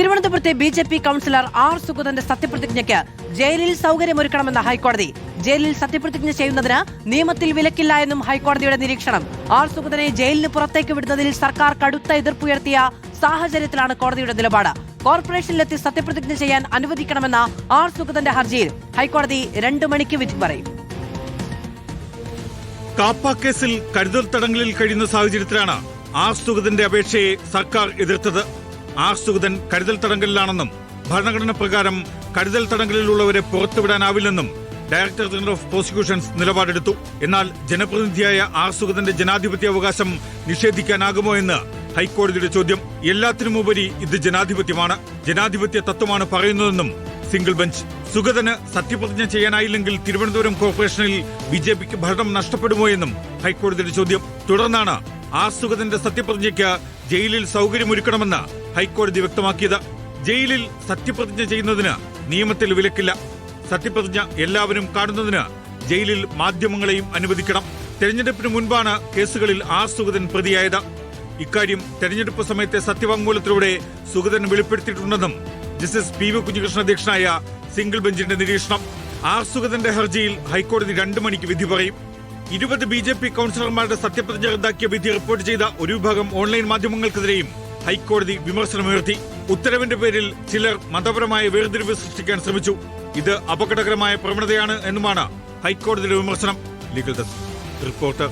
തിരുവനന്തപുരത്തെ BJP councillor R സുഗതന്റെ സത്യപ്രതിജ്ഞയ്ക്ക് ജയിലിൽ സൗകര്യമൊരുക്കണമെന്ന ഹൈക്കോടതി. ജയിലിൽ സത്യപ്രതിജ്ഞ ചെയ്യുന്നതിന് നിയമത്തിൽ വിലക്കില്ല എന്നും ഹൈക്കോടതിയുടെ നിരീക്ഷണം. ആർ സുഗതനെ ജയിലിന് പുറത്തേക്ക് വിടുന്നതിൽ സർക്കാർ കടുത്ത എതിർപ്പുയർത്തിയ സാഹചര്യത്തിലാണ് കോടതിയുടെ നിലപാട്. കോർപ്പറേഷനിലെത്തി സത്യപ്രതിജ്ഞ ചെയ്യാൻ അനുവദിക്കണമെന്ന ആർ സുഗതന്റെ ഹർജിയിൽ ഹൈക്കോടതി 2 മണിക്ക് വിധി പറയും. കാപ്പ കേസിൽ കരുതൽ തടങ്കലിൽ കഴിയുന്ന സാഹചര്യത്തിലാണ് ആർ സുഗതന്റെ അപേക്ഷയെ സർക്കാർ എതിർത്തത്. ആർ സുഗതൻ കരുതൽ തടങ്കലിലാണെന്നും ഭരണഘടന പ്രകാരം കരുതൽ തടങ്കലിലുള്ളവരെ പുറത്തുവിടാനാവില്ലെന്നും ഡയറക്ടർ ജനറൽ ഓഫ് പ്രോസിക്യൂഷൻസ് നിലപാടെടുത്തു. എന്നാൽ ജനപ്രതിനിധിയായ ആർ സുഗതന്റെ ജനാധിപത്യാവകാശം നിഷേധിക്കാനാകുമോ എന്ന് ഹൈക്കോടതിയുടെ ചോദ്യം. എല്ലാത്തിനുമുപരി ഇത് ജനാധിപത്യമാണ്, ജനാധിപത്യ തത്വമാണ് പറയുന്നതെന്നും സിംഗിൾ ബെഞ്ച്. സുഗതന് സത്യപ്രതിജ്ഞ ചെയ്യാനായില്ലെങ്കിൽ തിരുവനന്തപുരം കോർപ്പറേഷനിൽ ബി.ജെ.പിക്ക് ഭരണം നഷ്ടപ്പെടുമോ എന്നും ഹൈക്കോടതിയുടെ ചോദ്യം. തുടർന്നാണ് ആർ സുഗതന്റെ സത്യപ്രതിജ്ഞയ്ക്ക് ജയിലിൽ സൗകര്യമൊരുക്കണമെന്ന് ഹൈക്കോടതി വ്യക്തമാക്കിയത്. ജയിലിൽ സത്യപ്രതിജ്ഞ ചെയ്യുന്നതിന് നിയമത്തിൽ വിലക്കില്ല. സത്യപ്രതിജ്ഞ എല്ലാവരും കാണുന്നതിന് ജയിലിൽ മാധ്യമങ്ങളെയും അനുവദിക്കണം. തെരഞ്ഞെടുപ്പിന് മുൻപാണ് കേസുകളിൽ ആർ സുഗതൻ പ്രതിയായത്. ഇക്കാര്യം തെരഞ്ഞെടുപ്പ് സമയത്തെ സത്യവാങ്മൂലത്തിലൂടെ സുഗതൻ വെളിപ്പെടുത്തിയിട്ടുണ്ടെന്നും ജസ്റ്റിസ് പി.വി. കുഞ്ഞികൃഷ്ണൻ അധ്യക്ഷനായ സിംഗിൾ ബെഞ്ചിന്റെ നിരീക്ഷണം. ആർ സുഗതന്റെ ഹർജിയിൽ ഹൈക്കോടതി 2 മണിക്ക് വിധി പറയും. 20 ബി.ജെ.പി കൌൺസിലർമാരുടെ സത്യപ്രതിജ്ഞ റദ്ദാക്കിയ വിധി റിപ്പോർട്ട് ചെയ്ത ഒരു വിഭാഗം ഓൺലൈൻ മാധ്യമങ്ങൾക്കെതിരെയും ഹൈക്കോടതി വിമർശനമുയർത്തി. ഉത്തരവിന്റെ പേരിൽ ചിലർ മതപരമായ വേർതിരിവ് സൃഷ്ടിക്കാൻ ശ്രമിച്ചു. ഇത് അപകടകരമായ പ്രവണതയാണ് എന്നുമാണ് ഹൈക്കോടതിയുടെ വിമർശനം. Legal desk reporter.